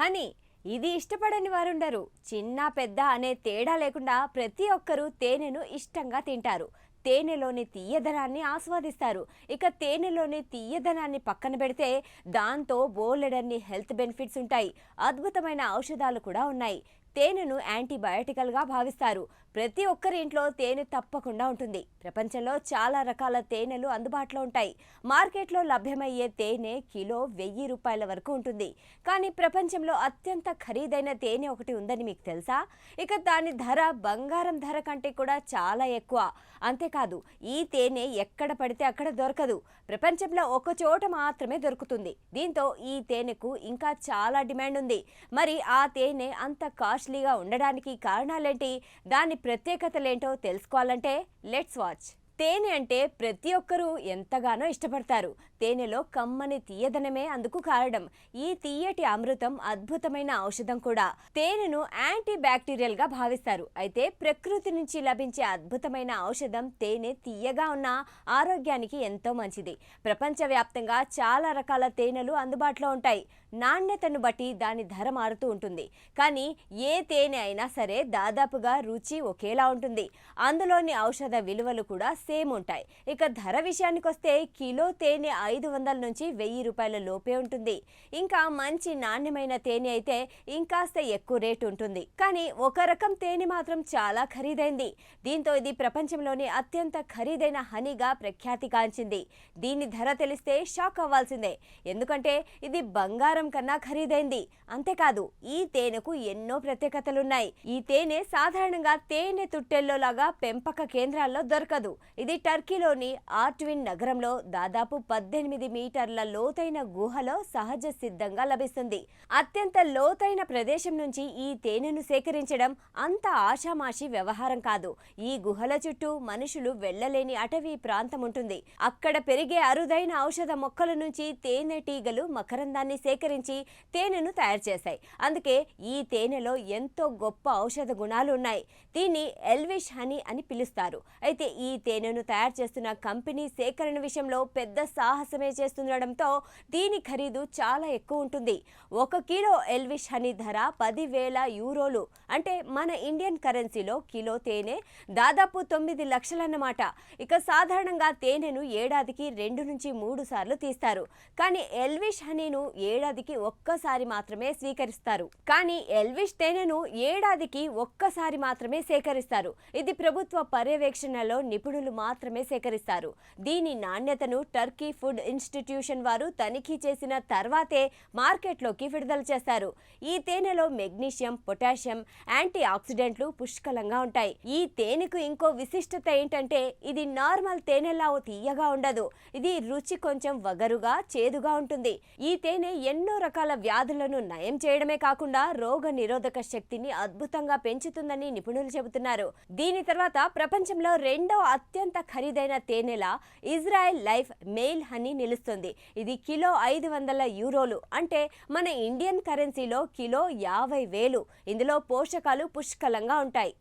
Honey ఇది ఇష్టపడని వారుండరు. చిన్న పెద్ద అనే తేడా లేకుండా ప్రతి ఒక్కరూ తేనెను ఇష్టంగా తింటారు. తేనెలోని తీయదనాన్ని ఆస్వాదిస్తారు. ఇక తేనెలోని తీయదనాన్ని పక్కన పెడితే దాంతో బోలెడన్ని హెల్త్ బెనిఫిట్స్ ఉంటాయి. అద్భుతమైన ఔషధాలు కూడా ఉన్నాయి. తేనెను యాంటీబయాటికల్గా భావిస్తారు. ప్రతి ఒక్కరి ఇంట్లో తేనె తప్పకుండా ఉంటుంది. ప్రపంచంలో చాలా రకాల తేనెలు అందుబాటులో ఉంటాయి. మార్కెట్లో లభ్యమయ్యే తేనె కిలో 1000 రూపాయల వరకు ఉంటుంది. కానీ ప్రపంచంలో అత్యంత ఖరీదైన తేనె ఒకటి ఉందని మీకు తెలుసా? ఇక దాని ధర బంగారం ధర కంటే కూడా చాలా ఎక్కువ. అంతేకాదు, ఈ తేనె ఎక్కడ పడితే అక్కడ దొరకదు. ప్రపంచంలో ఒక చోట మాత్రమే దొరుకుతుంది. దీంతో ఈ తేనెకు ఇంకా చాలా డిమాండ్ ఉంది. మరి ఆ తేనె అంత కాస్ట్లీగా ఉండడానికి కారణాలేంటి? దాని ప్రత్యేకతలేంటో తెలుసుకోవాలంటే లెట్స్ వాచ్. తేనె అంటే ప్రతి ఒక్కరూ ఎంతగానో ఇష్టపడతారు. తేనెలో కమ్మని తీయదనమే అందుకు కారణం. ఈ తీయటి అమృతం అద్భుతమైన ఔషధం కూడా. తేనెను యాంటీ బ్యాక్టీరియల్ గా భావిస్తారు. అయితే ప్రకృతి నుంచి లభించే అద్భుతమైన ఔషధం తేనె తీయగా ఉన్న ఆరోగ్యానికి ఎంతో మంచిది. ప్రపంచవ్యాప్తంగా చాలా రకాల తేనెలు అందుబాటులో ఉంటాయి. నాణ్యతను బట్టి దాని ధర మారుతూ ఉంటుంది. కానీ ఏ తేనె అయినా సరే దాదాపుగా రుచి ఒకేలా ఉంటుంది. అందులోని ఔషధ విలువలు కూడా సేమ్ ఉంటాయి. ఇక ధర విషయానికి వస్తే కిలో తేనె 500 నుంచి 1000 రూపాయల లోపే ఉంటుంది. ఇంకా మంచి నాణ్యమైన తేనె అయితే ఇంకాస్త ఎక్కువ రేటు ఉంటుంది. కానీ ఒక రకం తేనె మాత్రం చాలా ఖరీదైంది. దీంతో ఇది ప్రపంచంలోని అత్యంత ఖరీదైన హనీగా ప్రఖ్యాతిగాంచింది. దీని ధర తెలిస్తే షాక్ అవ్వాల్సిందే. ఎందుకంటే ఇది బంగారం కన్నా ఖరీదైంది. అంతేకాదు, ఈ తేనెకు ఎన్నో ప్రత్యేకతలున్నాయి. ఈ తేనె సాధారణంగా తేనె తుట్టెల్లో లాగా పెంపక కేంద్రాల్లో దొరకదు. ఇది టర్కీలోని ఆర్ట్విన్ నగరంలో దాదాపు 18 మీటర్ల లోతైన గుహలో సహజ సిద్ధంగా లభిస్తుంది. అత్యంత లోతైన ప్రదేశం నుంచి ఈ తేనెను సేకరించడం అంత ఆషామాషి వ్యవహారం కాదు. ఈ గుహల చుట్టూ మనుషులు వెళ్లలేని అటవీ ప్రాంతం ఉంటుంది. అక్కడ పెరిగే అరుదైన ఔషధ మొక్కల నుంచి తేనెటీగలు మకరందాన్ని సేకరించి తేనెను తయారు చేశాయి. అందుకే ఈ తేనెలో ఎంతో గొప్ప ఔషధ గుణాలు ఉన్నాయి. దీన్ని ఎల్విష్ హనీ అని పిలుస్తారు. అయితే ఈ తేనెను తయారు చేస్తున్న కంపెనీ సేకరణ విషయంలో పెద్ద సాహసమే చేస్తుండడంతో దీని ఖరీదు చాలా ఎక్కువ ఉంటుంది. 1 కిలో ఎల్విష్ హనీ ధర 10,000 యూరోలు. అంటే మన ఇండియన్ కరెన్సీలో కిలో తేనె దాదాపు 9 లక్షలన్నమాట. ఇక సాధారణంగా తేనెను ఏడాదికి 2 నుంచి 3 సార్లు తీస్తారు. కానీ ఎల్విష్ హనీను ఏడాదికి ఒక్కసారి మాత్రమే స్వీకరిస్తారు. కానీ ఎల్విష్ తేనెను ఏడాదికి ఒక్కసారి మాత్రమే సేకరిస్తారు. ఇది ప్రభుత్వ పర్యవేక్షణలో నిపుణులు మాత్రమే సేకరిస్తారు. దీని నాణ్యతను టర్కీ ఫుడ్ ఇన్స్టిట్యూషన్ వారు తనిఖీ చేసిన తర్వాతే మార్కెట్లోకి విడుదల చేస్తారు. ఈ తేనెలో మెగ్నీషియం, పొటాషియం, యాంటీ ఆక్సిడెంట్లు పుష్కలంగా ఉంటాయి. ఈ తేనెకు ఇంకో విశిష్టత ఏంటంటే ఇది నార్మల్ తేనెలా తీయగా ఉండదు. ఇది రుచి కొంచెం వగరుగా, చేదుగా ఉంటుంది. ఈ తేనె ఎన్నో రకాల వ్యాధులను నయం చేయడమే కాకుండా రోగ నిరోధక శక్తిని అద్భుతంగా పెంచుతుందని నిపుణులు చెబుతున్నారు. దీని తర్వాత ప్రపంచంలో రెండో అత్యంత ఖరీదైన తేనెలా ఇజ్రాయెల్ లైఫ్ మెయిల్ హనీ నిలుస్తుంది. ఇది కిలో 500 యూరోలు. అంటే మన ఇండియన్ కరెన్సీలో కిలో 50,000. ఇందులో పోషకాలు పుష్కలంగా ఉంటాయి.